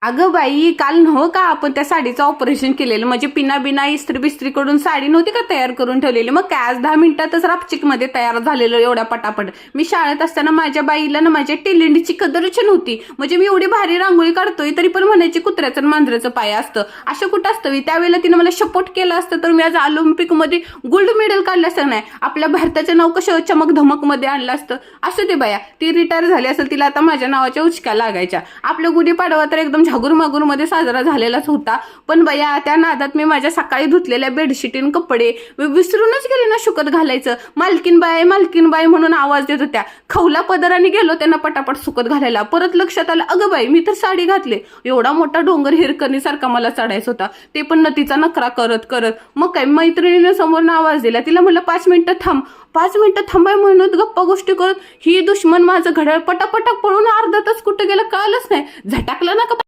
अगं बाई, काल नव्ह का आपण त्या साडीचं ऑपरेशन केलेलं, म्हणजे पिना बिना इस्त्री बिस्त्री कडून साडी नव्हती का तयार करून ठेवलेली, मग काय आज 10 मिनिटातच रापचिक मध्ये तयार झालेलं एवढ्या पटापट. मी शाळेत असताना माझ्या बाईला ना माझ्या टिलिंडीची कदरच नव्हती. म्हणजे मी एवढी भारी रांगोळी काढतोय तरी पण म्हणायची कुत्र्याचं आणि मांजराचं पाय असतं. असं कुठं असतं? त्यावेळेला तिने मला सपोर्ट केला असतं तर मी आज ऑलिम्पिक मध्ये गोल्ड मेडल काढलं असतं. नाही, आपल्या भारताचं नाव कसं चमक धमक मध्ये आणलं असतं. असं ते बाया, ती रिटायर झाली असेल, तिला आता माझ्या नावाच्या उचक्या लागायच्या. आपलं गुढीपाडवा तर एकदम झागूर मागूर मध्ये साजरा झालेलाच होता. पण बया, त्या नादात मी माझ्या सकाळी धुतलेल्या बेडशीटीन कपडे विसरूनच गेले ना शुकत घालायचं. मालकीन बाय म्हणून आवाज देत होत्या. खवला पदराने गेलो त्यांना पटापट सुकत घालायला. परत लक्षात आलं, अगं बाई, मी तर साडी घातली. एवढा मोठा डोंगर हिरकणी सारखा मला चढायचा होता, ते पण नतीचा नखरा करत करत. मग काय, मैत्रिणीने समोरनं आवाज दिला. तिला म्हटलं 5 मिनिटं थांब. 5 मिनिटं थांबाय म्हणत गप्पा गोष्टी करत ही दुश्मन माझं घड्याळ पटापटा पळून अर्धा तास कुठं गेलं कळलंच नाही. झटाकलं ना का